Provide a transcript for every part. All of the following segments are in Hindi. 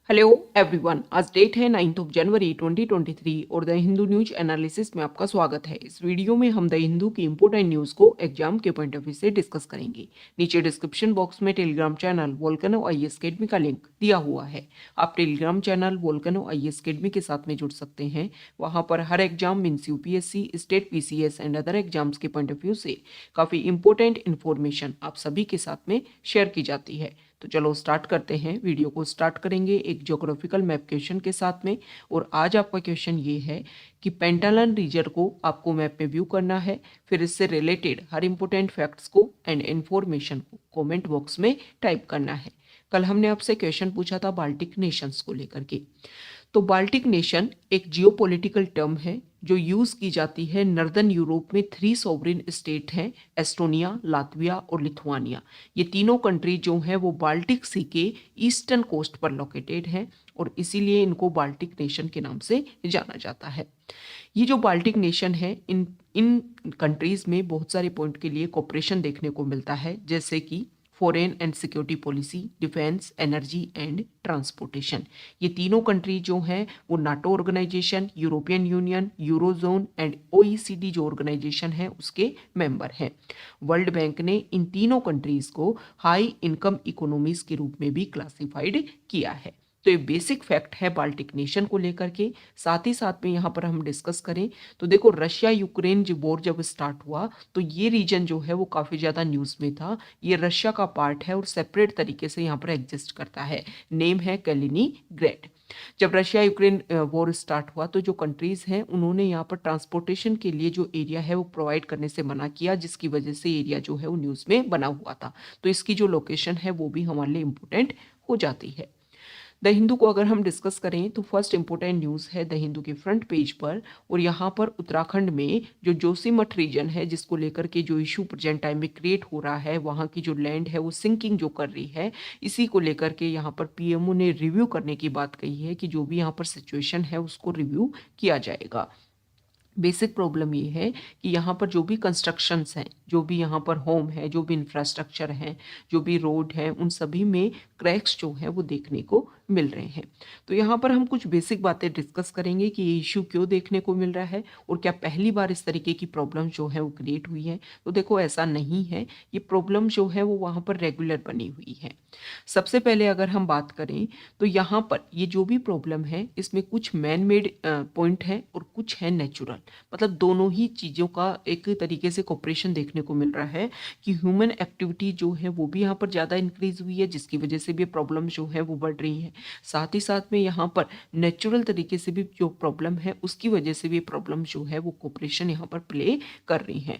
हेलो एवरीवन, आज डेट है 9 जनवरी 2023 और द हिंदू न्यूज एनालिसिस में आपका स्वागत है। इस वीडियो में हम द हिंदू की इंपोर्टेंट न्यूज को एग्जाम के पॉइंट ऑफ व्यू से डिस्कस करेंगे। नीचे डिस्क्रिप्शन बॉक्स में Telegram channel Volcano IAS academy का लिंक दिया हुआ है। आप Telegram channel Volcano IAS academy के साथ में जुड़ सकते हैं। वहां पर हर exam means UPSC, state PCS and other exams के पॉइंट ऑफ व्यू से काफी इंपॉर्टेंट इन्फॉर्मेशन आप सभी के साथ में शेयर की जाती है। तो चलो स्टार्ट करते हैं। वीडियो को स्टार्ट करेंगे एक ज्योग्राफिकल मैप क्वेश्चन के साथ में। और आज आपका क्वेश्चन ये है कि पेंटालन रीजन को आपको मैप में व्यू करना है, फिर इससे रिलेटेड हर इंपॉर्टेंट फैक्ट्स को एंड इंफॉर्मेशन को कमेंट बॉक्स में टाइप करना है। कल हमने आपसे क्वेश्चन पूछा था बाल्टिक नेशंस को लेकर के। तो बाल्टिक नेशन एक जियोपॉलिटिकल टर्म है जो यूज की जाती है नॉर्दर्न यूरोप में। 3 सॉवरेन स्टेट हैं, एस्टोनिया, लातविया और लिथुआनिया। ये तीनों कंट्री जो हैं वो बाल्टिक सी के ईस्टर्न कोस्ट पर लोकेटेड हैं और इसीलिए इनको बाल्टिक नेशन के नाम से जाना जाता है। ये जो बाल्टिक नेशन है, इन इन कंट्रीज में बहुत सारे पॉइंट के लिए कोऑपरेशन देखने को मिलता है, जैसे कि foreign and security policy, defence, energy and transportation. ये तीनों कंट्री जो हैं वो NATO organisation, European Union, Eurozone and OECD जो ऑर्गेनाइजेशन है उसके मेंबर हैं। वर्ल्ड बैंक ने इन तीनों कंट्रीज को हाई इनकम इकोनॉमीज के रूप में भी क्लासिफाइड किया है। तो ये बेसिक फैक्ट है बाल्टिक नेशन को लेकर के। साथ ही साथ में यहाँ पर हम डिस्कस करें तो देखो, रशिया यूक्रेन जो वॉर जब स्टार्ट हुआ तो ये रीजन जो है वो काफ़ी ज़्यादा न्यूज़ में था। ये रशिया का पार्ट है और सेपरेट तरीके से यहाँ पर एग्जिस्ट करता है। नेम है कैलिनीग्रेड। जब रशिया यूक्रेन वॉर स्टार्ट हुआ तो जो कंट्रीज हैं उन्होंने यहाँ पर ट्रांसपोर्टेशन के लिए जो एरिया है वो प्रोवाइड करने से मना किया, जिसकी वजह से एरिया जो है वो न्यूज़ में बना हुआ था। तो इसकी जो लोकेशन है वो भी हमारे लिए इम्पोर्टेंट हो जाती है। द हिंदू को अगर हम डिस्कस करें तो फर्स्ट इंपॉर्टेंट न्यूज़ है द हिंदू के फ्रंट पेज पर। और यहाँ पर उत्तराखंड में जो जोशीमठ रीजन है, जिसको लेकर के जो इशू प्रेजेंट टाइम में क्रिएट हो रहा है, वहाँ की जो लैंड है वो सिंकिंग जो कर रही है, इसी को लेकर के यहाँ पर पीएमओ ने रिव्यू करने की बात कही है कि जो भी यहाँ पर सिचुएशन है उसको रिव्यू किया जाएगा। बेसिक प्रॉब्लम ये है कि यहाँ पर जो भी कंस्ट्रक्शंस हैं, जो भी यहाँ पर होम है, जो भी इंफ्रास्ट्रक्चर हैं, जो भी रोड है, उन सभी में क्रैक्स जो हैं वो देखने को मिल रहे हैं। तो यहाँ पर हम कुछ बेसिक बातें डिस्कस करेंगे कि ये इशू क्यों देखने को मिल रहा है और क्या पहली बार इस तरीके की प्रॉब्लम जो है वो क्रिएट हुई है। तो देखो, ऐसा नहीं है, ये प्रॉब्लम जो है वो वहाँ पर रेगुलर बनी हुई है। सबसे पहले अगर हम बात करें तो यहाँ पर ये जो भी प्रॉब्लम है इसमें कुछ मैन मेड पॉइंट है और कुछ है नेचुरल। मतलब दोनों ही चीज़ों का एक तरीके से कोऑपरेशन देखने को मिल रहा है कि ह्यूमन एक्टिविटी जो है वो भी यहाँ पर ज़्यादा इंक्रीज हुई है, जिसकी वजह से भी प्रॉब्लम जो है वो बढ़ रही है। साथ ही साथ में यहाँ पर नेचुरल तरीके से भी जो प्रॉब्लम है उसकी वजह से भी प्रॉब्लम जो है वो कोऑपरेशन यहाँ पर प्ले कर रही है।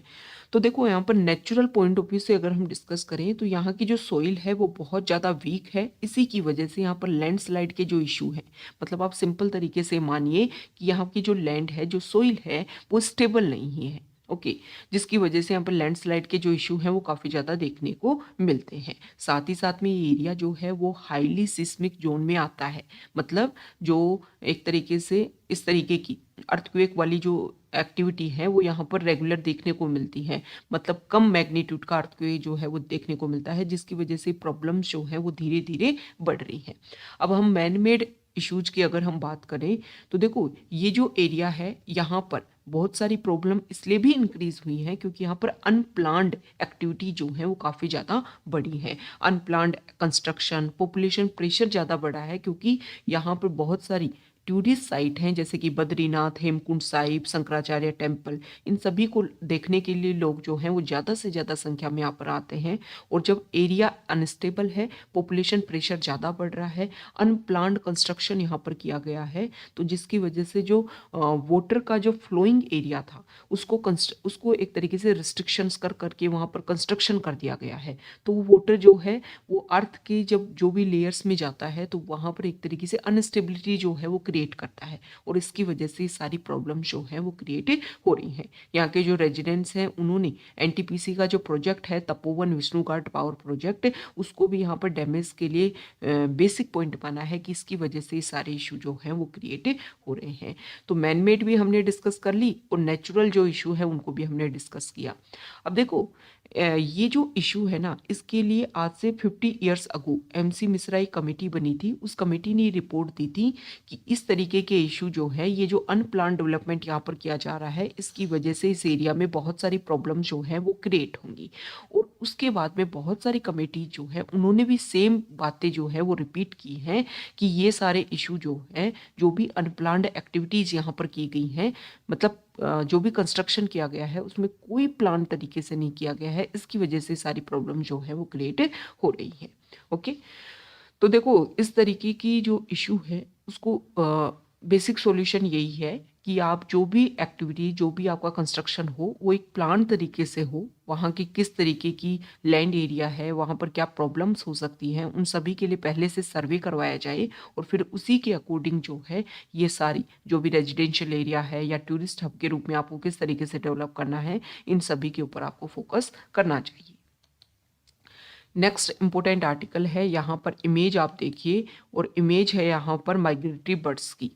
तो देखो, यहाँ पर नेचुरल पॉइंट ऑफ व्यू से अगर हम डिस्कस करें तो यहाँ की जो सोइल है वो बहुत ज़्यादा वीक है। इसी की वजह से यहाँ पर लैंडस्लाइड के जो इशू है, मतलब आप सिंपल तरीके से मानिए कि यहाँ की जो लैंड है, जो सोइल है, वो स्टेबल नहीं है। ओके, जिसकी वजह से यहाँ पर लैंडस्लाइड के जो इशू हैं वो काफ़ी ज़्यादा देखने को मिलते हैं। साथ ही साथ में ये एरिया जो है वो हाईली सिस्मिक जोन में आता है। मतलब जो एक तरीके से इस तरीके की अर्थक्वेक वाली जो एक्टिविटी है वो यहाँ पर रेगुलर देखने को मिलती है। मतलब कम मैग्नीट्यूड का अर्थक्वेक जो है वो देखने को मिलता है, जिसकी वजह से प्रॉब्लम्स जो है वो धीरे धीरे बढ़ रही है। अब हम मैन मेड इश्यूज की अगर हम बात करें तो देखो, ये जो एरिया है यहाँ पर बहुत सारी प्रॉब्लम इसलिए भी इंक्रीज हुई है क्योंकि यहाँ पर अनप्लान्ड एक्टिविटी जो है वो काफ़ी ज़्यादा बढ़ी है। अनप्लान्ड कंस्ट्रक्शन, पॉपुलेशन प्रेशर ज़्यादा बढ़ा है क्योंकि यहाँ पर बहुत सारी टूरिस्ट साइट हैं, जैसे कि बद्रीनाथ, हेमकुंड साहिब, शंकराचार्य टेम्पल। इन सभी को देखने के लिए लोग जो हैं वो ज़्यादा से ज़्यादा संख्या में यहाँ पर आते हैं। और जब एरिया अनस्टेबल है, पॉपुलेशन प्रेशर ज़्यादा बढ़ रहा है, अनप्लान्ड कंस्ट्रक्शन यहाँ पर किया गया है, तो जिसकी वजह से जो वाटर का जो फ्लोइंग एरिया था उसको एक तरीके से रिस्ट्रिक्शंस कर करके वहाँ पर कंस्ट्रक्शन कर दिया गया है। तो वो वाटर जो है वो अर्थ के जब जो भी लेयर्स में जाता है तो वहाँ पर एक तरीके से अनस्टेबिलिटी जो है वो क्रिएट करता है और इसकी वजह से सारी प्रॉब्लम जो है वो क्रिएट हो रही हैं। यहाँ के जो रेजिडेंट्स हैं उन्होंने एनटीपीसी का जो प्रोजेक्ट है, तपोवन विष्णु घाट पावर प्रोजेक्ट, उसको भी यहाँ पर डैमेज के लिए बेसिक पॉइंट बना है कि इसकी वजह से सारे इशू जो हैं वो क्रिएट हो रहे हैं। तो मैनमेड भी हमने डिस्कस कर ली और नेचुरल जो इशू है उनको भी हमने डिस्कस किया। अब देखो, ये जो इशू है ना, इसके लिए आज से 50 इयर्स अगो एमसी मिश्रा एक कमेटी बनी थी। उस कमेटी ने रिपोर्ट दी थी कि इस तरीके के इशू जो है, ये जो अनप्लान डेवलपमेंट यहाँ पर किया जा रहा है, इसकी वजह से इस एरिया में बहुत सारी प्रॉब्लम जो है वो क्रिएट होंगी। और उसके बाद में बहुत सारी कमेटी जो है उन्होंने भी सेम बातें जो है वो रिपीट की हैं कि ये सारे इशू जो है, जो भी अनप्लान्ड एक्टिविटीज़ यहाँ पर की गई हैं, मतलब जो भी कंस्ट्रक्शन किया गया है उसमें कोई प्लान तरीके से नहीं किया गया है, इसकी वजह से सारी प्रॉब्लम जो है वो क्रिएट हो रही है। ओके, तो देखो इस तरीके की जो इशू है उसको बेसिक सॉल्यूशन यही है कि आप जो भी एक्टिविटी, जो भी आपका कंस्ट्रक्शन हो, वो एक प्लान तरीके से हो। वहाँ की किस तरीके की लैंड एरिया है, वहाँ पर क्या प्रॉब्लम्स हो सकती हैं, उन सभी के लिए पहले से सर्वे करवाया जाए और फिर उसी के अकॉर्डिंग जो है ये सारी जो भी रेजिडेंशियल एरिया है या टूरिस्ट हब के रूप में आपको किस तरीके से डेवलप करना है, इन सभी के ऊपर आपको फोकस करना चाहिए। नेक्स्ट इंपॉर्टेंट आर्टिकल है, यहाँ पर इमेज आप देखिए, और इमेज है यहाँ पर माइग्रेटरी बर्ड्स की।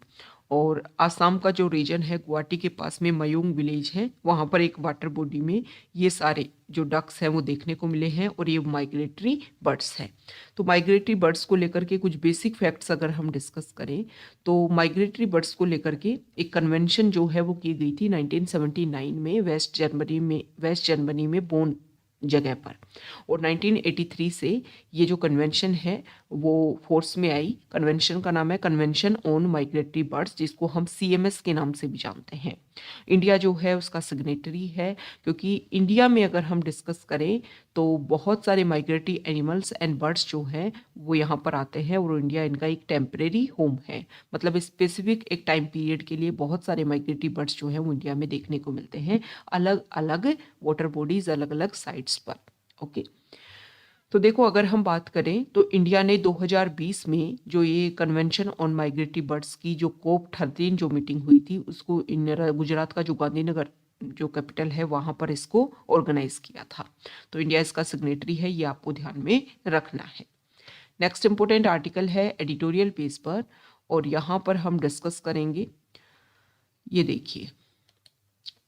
और आसाम का जो रीजन है, गुवाहाटी के पास में मयूंग विलेज है, वहाँ पर एक वाटर बॉडी में ये सारे जो डक्स हैं वो देखने को मिले हैं और ये माइग्रेटरी बर्ड्स हैं। तो माइग्रेटरी बर्ड्स को लेकर के कुछ बेसिक फैक्ट्स अगर हम डिस्कस करें तो माइग्रेटरी बर्ड्स को लेकर के एक कन्वेंशन जो है वो की गई थी 1979 में वेस्ट जर्मनी में बोन जगह पर। और 1983 से ये जो कन्वेंशन है वो फोर्स में आई। कन्वेंशन का नाम है कन्वेंशन ऑन माइग्रेटरी बर्ड्स, जिसको हम सीएमएस के नाम से भी जानते हैं। इंडिया जो है उसका सिग्नेटरी है, क्योंकि इंडिया में अगर हम डिस्कस करें तो बहुत सारे माइग्रेटरी एनिमल्स एंड बर्ड्स जो हैं वो यहाँ पर आते हैं और इंडिया इनका एक टेम्परेरी होम है। मतलब स्पेसिफिक एक टाइम पीरियड के लिए बहुत सारे माइग्रेटरी बर्ड्स जो हैं वो इंडिया में देखने को मिलते हैं, अलग अलग वाटर बॉडीज, अलग अलग साइट्स पर। ओके, तो देखो अगर हम बात करें तो इंडिया ने 2020 में जो ये कन्वेंशन ऑन माइग्रेटरी बर्ड्स की जो COP13 जो मीटिंग हुई थी, उसको गुजरात का जो गांधीनगर जो कैपिटल है वहाँ पर इसको ऑर्गेनाइज किया था। तो इंडिया इसका सिग्नेटरी है, ये आपको ध्यान में रखना है। नेक्स्ट इंपोर्टेंट आर्टिकल है एडिटोरियल पेज पर, और यहाँ पर हम डिस्कस करेंगे। ये देखिए,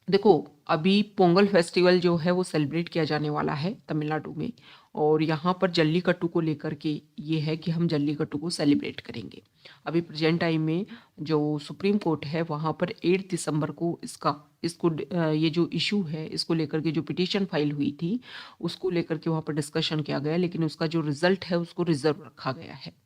देखो अभी पोंगल फेस्टिवल जो है वो सेलिब्रेट किया जाने वाला है तमिलनाडु में, और यहाँ पर जल्लीकट्टू को लेकर के ये है कि हम जल्लीकट्टू को सेलिब्रेट करेंगे। अभी प्रेजेंट टाइम में जो सुप्रीम कोर्ट है वहाँ पर 8 दिसंबर को ये जो इशू है इसको लेकर के जो पिटीशन फाइल हुई थी उसको लेकर के वहाँ पर डिस्कशन किया गया, लेकिन उसका जो रिजल्ट है उसको रिजर्व रखा गया है।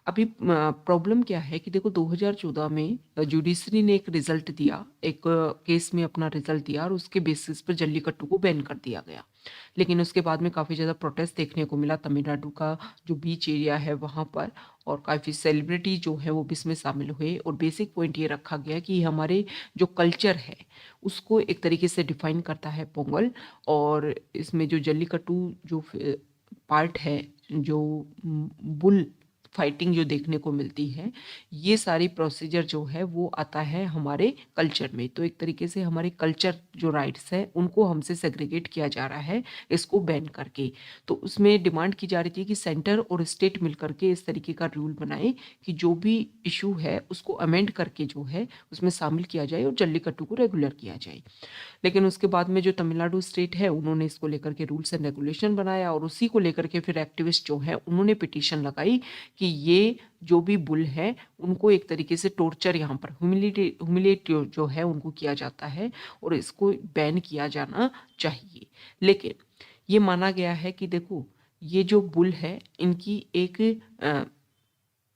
अभी प्रॉब्लम क्या है कि देखो 2014 में जुडिशरी ने एक रिजल्ट दिया, एक केस में अपना रिजल्ट दिया, और उसके बेसिस पर जल्लीकट्टू को बैन कर दिया गया। लेकिन उसके बाद में काफ़ी ज़्यादा प्रोटेस्ट देखने को मिला तमिलनाडु का जो बीच एरिया है वहाँ पर, और काफ़ी सेलिब्रिटी जो है वो भी इसमें शामिल हुए। और बेसिक पॉइंट ये रखा गया कि हमारे जो कल्चर है उसको एक तरीके से डिफाइन करता है पोंगल, और इसमें जो जल्लीकट्टू जो पार्ट है, जो बुल फाइटिंग जो देखने को मिलती है, ये सारी प्रोसीजर जो है वो आता है हमारे कल्चर में। तो एक तरीके से हमारे कल्चर जो राइट्स है उनको हमसे सेग्रीगेट किया जा रहा है इसको बैन करके। तो उसमें डिमांड की जा रही थी कि सेंटर और स्टेट मिल करके इस तरीके का रूल बनाए कि जो भी इशू है उसको अमेंड करके जो है उसमें शामिल किया जाए और जल्लीकट्टू को रेगुलर किया जाए। लेकिन उसके बाद में जो तमिलनाडु स्टेट है उन्होंने इसको लेकर के रूल्स एंड रेगुलेशन बनाया, और उसी को लेकर के फिर एक्टिविस्ट जो है उन्होंने पिटीशन लगाई कि ये जो भी बुल है उनको एक तरीके से टॉर्चर यहाँ पर ह्यूमिलेट जो है उनको किया जाता है और इसको बैन किया जाना चाहिए। लेकिन ये माना गया है कि देखो ये जो बुल है इनकी एक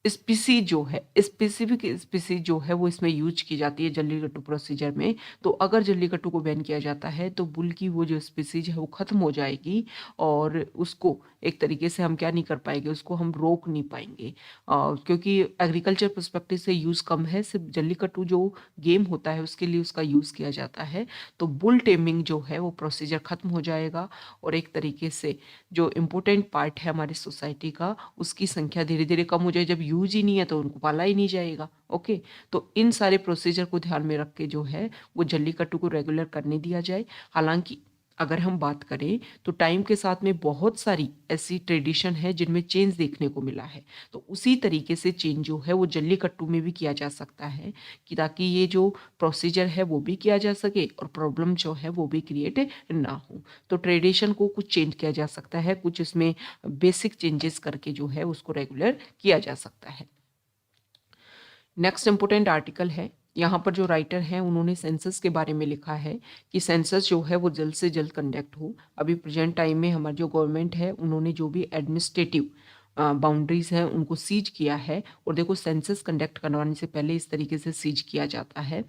स्पीसीज जो है, स्पेसिफिक स्पीसीज जो है वो इसमें यूज की जाती है जल्लीकट्टू प्रोसीजर में। तो अगर जल्लीकट्टू को बैन किया जाता है तो बुल की वो जो स्पीसीज है वो खत्म हो जाएगी, और उसको एक तरीके से हम क्या नहीं कर पाएंगे, उसको हम रोक नहीं पाएंगे। क्योंकि एग्रीकल्चर पर्सपेक्टिव से यूज़ कम है, सिर्फ जल्लीकट्टू जो गेम होता है उसके लिए उसका यूज़ किया जाता है। तो बुल टेमिंग जो है वो प्रोसीजर खत्म हो जाएगा, और एक तरीके से जो इम्पोर्टेंट पार्ट है हमारी सोसाइटी का उसकी संख्या धीरे धीरे कम हो जाए। जब यूज ही नहीं है तो उनको पाला ही नहीं जाएगा। ओके, तो इन सारे प्रोसीजर को ध्यान में रख के जो है वो जल्लीकट्टू को रेगुलर करने दिया जाए। हालांकि अगर हम बात करें तो टाइम के साथ में बहुत सारी ऐसी ट्रेडिशन है जिनमें चेंज देखने को मिला है। तो उसी तरीके से चेंज जो है वो जल्लीकट्टू में भी किया जा सकता है कि ताकि ये जो प्रोसीजर है वो भी किया जा सके और प्रॉब्लम जो है वो भी क्रिएट ना हो। तो ट्रेडिशन को कुछ चेंज किया जा सकता है, कुछ इसमें बेसिक चेंजेस करके जो है उसको रेगुलर किया जा सकता है। नेक्स्ट इम्पोर्टेंट आर्टिकल है, यहाँ पर जो राइटर हैं उन्होंने सेंसस के बारे में लिखा है कि सेंसस जो है वो जल्द से जल्द कंडक्ट हो। अभी प्रेजेंट टाइम में हमारी जो गवर्नमेंट है उन्होंने जो भी एडमिनिस्ट्रेटिव बाउंड्रीज हैं उनको सीज किया है। और देखो सेंसस कंडक्ट करवाने से पहले इस तरीके से सीज किया जाता है।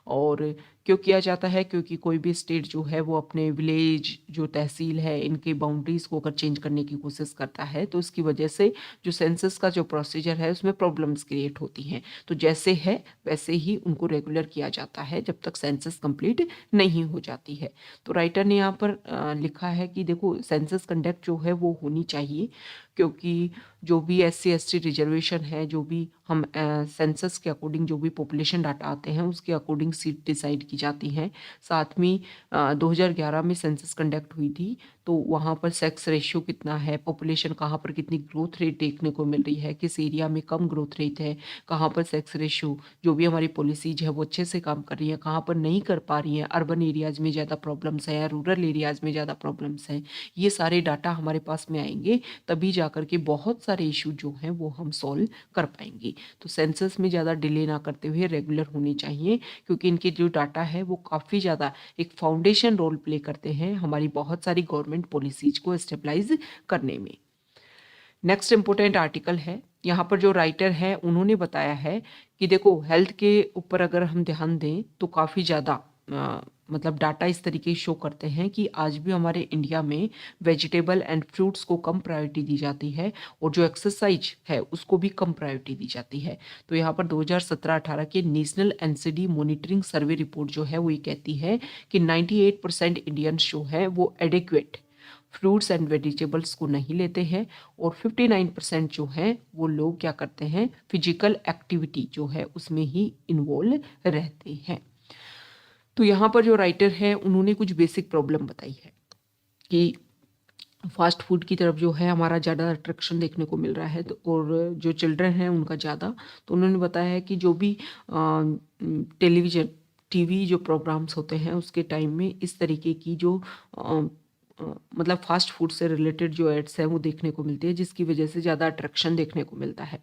और क्यों किया जाता है? क्योंकि कोई भी स्टेट जो है वो अपने विलेज जो तहसील है इनके बाउंड्रीज को अगर चेंज करने की कोशिश करता है तो उसकी वजह से जो सेंसस का जो प्रोसीजर है उसमें प्रॉब्लम्स क्रिएट होती हैं। तो जैसे है वैसे ही उनको रेगुलर किया जाता है जब तक सेंसस कंप्लीट नहीं हो जाती है। तो राइटर ने यहाँ पर लिखा है कि देखो सेंसस कंडक्ट जो है वो होनी चाहिए, क्योंकि जो भी SC ST रिजर्वेशन है, जो भी हम सेंसस के अकॉर्डिंग जो भी पॉपुलेशन डाटा आते हैं उसके अकॉर्डिंग सीट डिसाइड की जाती हैं। साथ में 2011 में सेंसस कंडक्ट हुई थी, तो वहाँ पर सेक्स रेशियो कितना है, पॉपुलेशन कहाँ पर कितनी ग्रोथ रेट देखने को मिल रही है, किस एरिया में कम ग्रोथ रेट है, कहाँ पर सेक्स रेशियो जो भी हमारी पॉलिसीज है वो अच्छे से काम कर रही है, कहाँ पर नहीं कर पा रही हैं, अर्बन एरियाज़ में ज़्यादा प्रॉब्लम्स हैं या रूरल एरियाज़ में ज़्यादा प्रॉब्लम्स हैं, ये सारे डाटा हमारे पास में आएंगे तभी जा करके बहुत सारे इशू जो हैं वो हम सॉल्व कर पाएंगे। तो सेंसस में ज़्यादा डिले ना करते हुए रेगुलर होनी चाहिए, क्योंकि इनके जो डाटा है वो काफ़ी ज़्यादा एक फाउंडेशन रोल प्ले करते हैं हमारी बहुत सारी गवर्नमेंट पॉलिसीज को स्टेबलाइज करने में। नेक्स्ट इम्पोर्टेंट आर्टिकल है, यहाँ पर जो राइटर है उन्होंने बताया है कि देखो हेल्थ के ऊपर अगर हम ध्यान दें तो काफ़ी ज़्यादा मतलब डाटा इस तरीके शो करते हैं कि आज भी हमारे इंडिया में वेजिटेबल एंड फ्रूट्स को कम प्रायोरिटी दी जाती है और जो एक्सरसाइज है उसको भी कम प्रायोरिटी दी जाती है। तो यहाँ पर 2017-18 के national NCD monitoring survey report जो है वो ये कहती है कि 98% इंडियंस जो है वो एडिक्वेट फ्रूट्स एंड वेजिटेबल्स को नहीं लेते हैं और 59% जो है वो लोग क्या करते हैं, फिजिकल एक्टिविटी जो है उसमें ही इन्वॉल्व रहते हैं। तो यहाँ पर जो राइटर है उन्होंने कुछ बेसिक प्रॉब्लम बताई है कि फास्ट फूड की तरफ जो है हमारा ज़्यादा अट्रैक्शन देखने को मिल रहा है, तो और जो चिल्ड्रन हैं उनका ज़्यादा। तो उन्होंने बताया है कि जो भी टेलीविज़न टीवी जो प्रोग्राम्स होते हैं उसके टाइम में इस तरीके की जो मतलब फास्ट फूड से रिलेटेड जो एड्स हैं वो देखने को मिलती है, जिसकी वजह से ज़्यादा अट्रैक्शन देखने को मिलता है।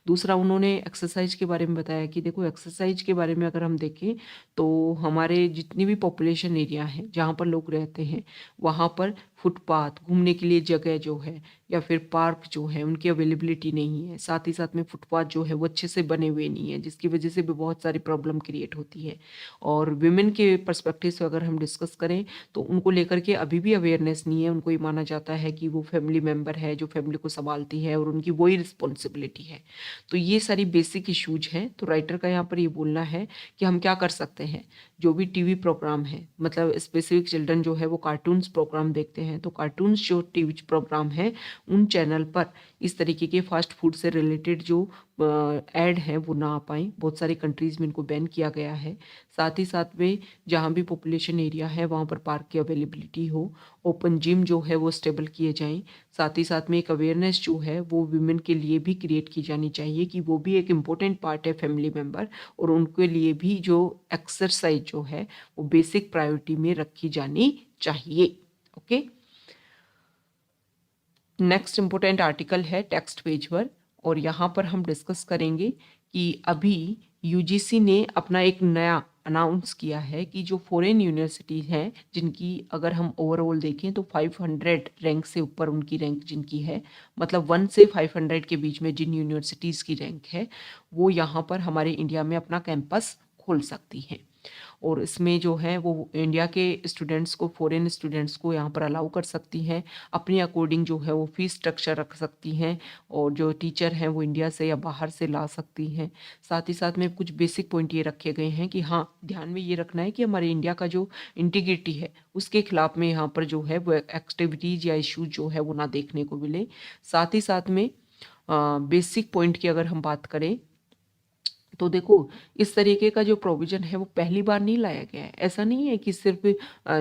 दूसरा उन्होंने एक्सरसाइज के बारे में बताया कि देखो एक्सरसाइज के बारे में अगर हम देखें तो हमारे जितनी भी पॉपुलेशन एरिया है जहाँ पर लोग रहते हैं वहाँ पर फुटपाथ घूमने के लिए जगह जो है या फिर पार्क जो है उनकी अवेलेबिलिटी नहीं है। साथ ही साथ में फुटपाथ जो है वो अच्छे से बने हुए नहीं है, जिसकी वजह से भी बहुत सारी प्रॉब्लम क्रिएट होती है। और विमेन के पर्सपेक्टिव से अगर हम डिस्कस करें तो उनको लेकर के अभी भी अवेयरनेस नहीं है। उनको ये माना जाता है कि वो फैमिली मेम्बर है जो फैमिली को संभालती है और उनकी वही रिस्पॉन्सिबिलिटी है। तो ये सारी बेसिक इश्यूज हैं। तो राइटर का यहाँ पर ये बोलना है कि हम क्या कर सकते हैं, जो भी टीवी प्रोग्राम है मतलब स्पेसिफिक चिल्ड्रन जो है वो कार्टून्स प्रोग्राम देखते हैं, तो कार्टून्स जो टीवी प्रोग्राम है उन चैनल पर इस तरीके के फास्ट फूड से रिलेटेड जो ऐड है वो ना आ पाएँ। बहुत सारी कंट्रीज़ में इनको बैन किया गया है। साथ ही साथ में जहाँ भी पॉपुलेशन एरिया है वहाँ पर पार्क की अवेलेबिलिटी हो, ओपन जिम जो है वो स्टेबल किए जाएं। साथ ही साथ में एक अवेयरनेस जो है वो वुमेन के लिए भी क्रिएट की जानी चाहिए कि वो भी एक इम्पोर्टेंट पार्ट है फैमिली मेम्बर, और उनके लिए भी जो एक्सरसाइज जो है वो बेसिक प्रायोरिटी में रखी जानी चाहिए। ओके, नेक्स्ट इम्पोर्टेंट आर्टिकल है टेक्स्ट पेज पर, और यहाँ पर हम डिस्कस करेंगे कि अभी यूजीसी ने अपना एक नया अनाउंस किया है कि जो फॉरेन यूनिवर्सिटीज़ हैं जिनकी अगर हम ओवरऑल देखें तो 500 रैंक से ऊपर उनकी रैंक जिनकी है, मतलब 1 से 500 के बीच में जिन यूनिवर्सिटीज़ की रैंक है वो यहाँ पर हमारे इंडिया में अपना कैंपस खोल सकती हैं। और इसमें जो है वो इंडिया के स्टूडेंट्स को, फॉरेन स्टूडेंट्स को यहाँ पर अलाउ कर सकती हैं। अपने अकॉर्डिंग जो है वो फीस स्ट्रक्चर रख सकती हैं और जो टीचर हैं वो इंडिया से या बाहर से ला सकती हैं। साथ ही साथ में कुछ बेसिक पॉइंट ये रखे गए हैं कि हाँ ध्यान में ये रखना है कि हमारे इंडिया का जो इंटीग्रिटी है उसके खिलाफ में यहाँ पर जो है वो एक्टिविटीज़ या इशूज जो है वो ना देखने को मिले। साथ ही साथ में बेसिक पॉइंट की अगर हम बात करें तो देखो, इस तरीके का जो प्रोविज़न है वो पहली बार नहीं लाया गया है। ऐसा नहीं है कि सिर्फ़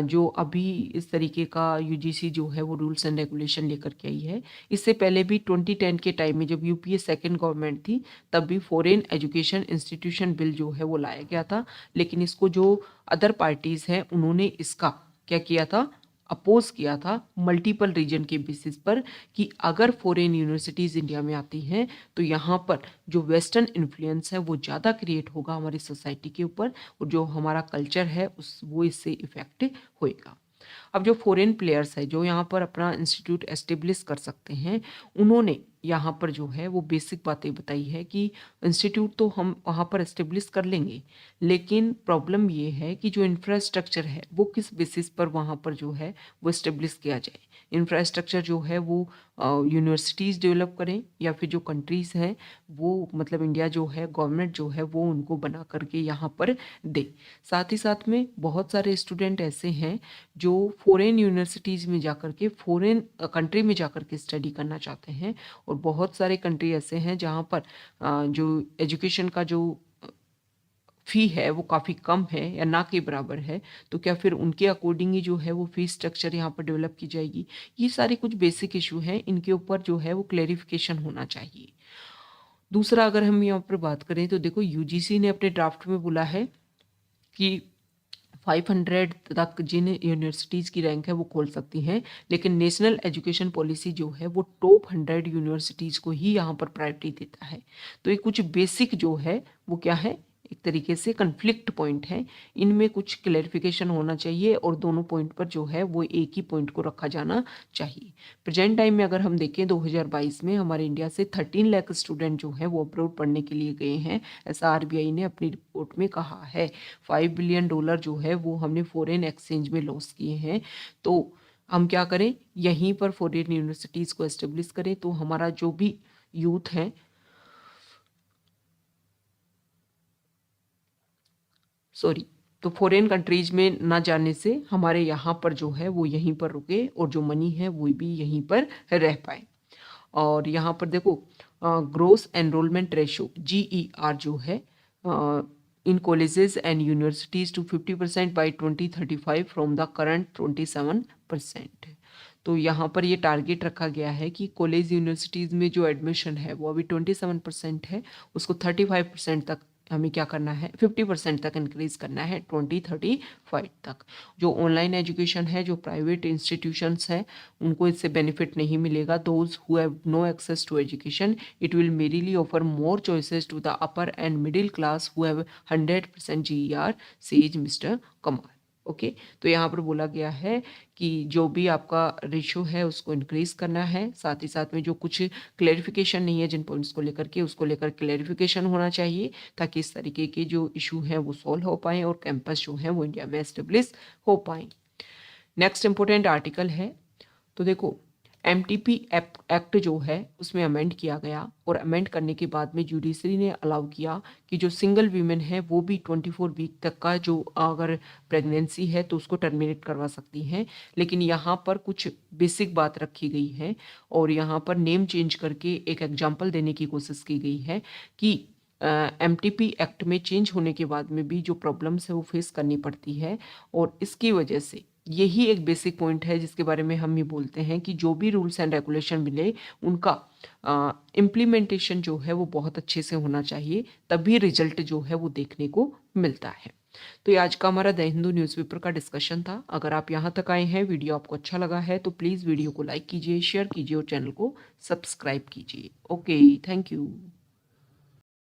जो अभी इस तरीके का यूजीसी जो है वो रूल्स एंड रेगुलेशन लेकर के आई है। इससे पहले भी 2010 के टाइम में जब यूपीए सेकंड गवर्नमेंट थी, तब भी फॉरेन एजुकेशन इंस्टीट्यूशन बिल जो है वो लाया गया था। लेकिन इसको जो अदर पार्टीज़ हैं उन्होंने इसका क्या किया था, अपोज़ किया था मल्टीपल रीजन के बेसिस पर, कि अगर फॉरेन यूनिवर्सिटीज़ इंडिया में आती हैं तो यहाँ पर जो वेस्टर्न इन्फ्लुएंस है वो ज़्यादा क्रिएट होगा हमारी सोसाइटी के ऊपर, और जो हमारा कल्चर है उस वो इससे इफेक्ट होएगा। अब जो फॉरेन प्लेयर्स है जो यहाँ पर अपना इंस्टीट्यूट एस्टेब्लिश कर सकते हैं, उन्होंने यहाँ पर जो है वो बेसिक बातें बताई है कि इंस्टीट्यूट तो हम वहाँ पर एस्टेब्लिश कर लेंगे, लेकिन प्रॉब्लम ये है कि जो इंफ्रास्ट्रक्चर है वो किस बेसिस पर वहाँ पर जो है वो एस्टेब्लिश किया जाए। इंफ्रास्ट्रक्चर जो है वो यूनिवर्सिटीज़ डेवलप करें, या फिर जो कंट्रीज़ हैं वो, मतलब इंडिया जो है गवर्नमेंट जो है वो उनको बना करके यहाँ पर दे। साथ ही साथ में बहुत सारे स्टूडेंट ऐसे हैं जो फॉरेन यूनिवर्सिटीज़ में जाकर के, फॉरेन कंट्री में जाकर के स्टडी करना चाहते हैं, और बहुत सारे कंट्री ऐसे हैं जहाँ पर जो एजुकेशन का जो फ़ी है वो काफ़ी कम है या ना के बराबर है। तो क्या फिर उनके अकॉर्डिंग ही जो है वो फ़ी स्ट्रक्चर यहाँ पर डेवलप की जाएगी? ये सारे कुछ बेसिक इशू हैं, इनके ऊपर जो है वो क्लेरिफिकेशन होना चाहिए। दूसरा, अगर हम यहाँ पर बात करें तो देखो, यूजीसी ने अपने ड्राफ्ट में बोला है कि 500 तक जिन यूनिवर्सिटीज़ की रैंक है वो खोल सकती हैं, लेकिन नेशनल एजुकेशन पॉलिसी जो है वो टॉप 100 यूनिवर्सिटीज़ को ही यहाँ पर प्रायोरिटी देता है। तो ये कुछ बेसिक जो है वो क्या है, एक तरीके से कन्फ्लिक्ट पॉइंट है, इनमें कुछ क्लैरिफिकेशन होना चाहिए, और दोनों पॉइंट पर जो है वो एक ही पॉइंट को रखा जाना चाहिए। प्रेजेंट टाइम में अगर हम देखें 2022 में हमारे इंडिया से 13 लाख स्टूडेंट जो हैं वो अब्रॉड पढ़ने के लिए गए हैं, ऐसा आरबीआई ने अपनी रिपोर्ट में कहा है। $5 बिलियन जो है वो हमने फॉरेन एक्सचेंज में लॉस किए हैं। तो हम क्या करें, यहीं पर फॉरेन यूनिवर्सिटीज़ को एस्टेब्लिश करें, तो हमारा जो भी यूथ है, सॉरी, तो फॉरेन कंट्रीज में ना जाने से हमारे यहाँ पर जो है वो यहीं पर रुके, और जो मनी है वो भी यहीं पर रह पाए। और यहाँ पर देखो, ग्रोस एनरोलमेंट रेशो GER जो है in colleges and universities to 50% by 2035 from the current 27%। तो यहाँ पर ये टारगेट रखा गया है कि कॉलेज यूनिवर्सिटीज़ में जो एडमिशन है वो अभी 27% है, उसको 35% तक हमें क्या करना है, 50% तक इंक्रीज करना है 2035 तक। जो ऑनलाइन एजुकेशन है, जो प्राइवेट इंस्टीट्यूशंस हैं, उनको इससे बेनिफिट नहीं मिलेगा। Those who have no access to education, it will merely offer more choices to the upper and middle class who have 100% GER, says mister Kumar. Okay, तो यहाँ पर बोला गया है कि जो भी आपका रेशो है उसको इंक्रीज करना है, साथ ही साथ में जो कुछ क्लेरिफिकेशन नहीं है जिन पॉइंट्स को लेकर के, उसको लेकर क्लेरिफिकेशन होना चाहिए, ताकि इस तरीके के जो इशू हैं वो सॉल्व हो पाएँ और कैंपस जो है वो इंडिया में एस्टेब्लिश हो पाएँ। नेक्स्ट इंपॉर्टेंट आर्टिकल है, तो देखो, MTP एक्ट जो है उसमें अमेंड किया गया, और अमेंड करने के बाद में जुडिशरी ने अलाउ किया कि जो सिंगल वीमेन है वो भी 24 वीक तक का जो अगर प्रेगनेंसी है तो उसको टर्मिनेट करवा सकती हैं। लेकिन यहाँ पर कुछ बेसिक बात रखी गई है, और यहाँ पर नेम चेंज करके एक एग्जाम्पल देने की कोशिश की गई है कि MTP एक्ट में चेंज होने के बाद में भी जो प्रॉब्लम्स है वो फेस करनी पड़ती है, और इसकी वजह से यही एक बेसिक पॉइंट है जिसके बारे में हम ये बोलते हैं कि जो भी रूल्स एंड रेगुलेशन मिले उनका इम्प्लीमेंटेशन जो है वो बहुत अच्छे से होना चाहिए, तभी रिजल्ट जो है वो देखने को मिलता है। तो ये आज का हमारा द हिंदू न्यूज़पेपर का डिस्कशन था। अगर आप यहाँ तक आए हैं, वीडियो आपको अच्छा लगा है, तो प्लीज़ वीडियो को लाइक कीजिए, शेयर कीजिए और चैनल को सब्सक्राइब कीजिए। Okay, thank you.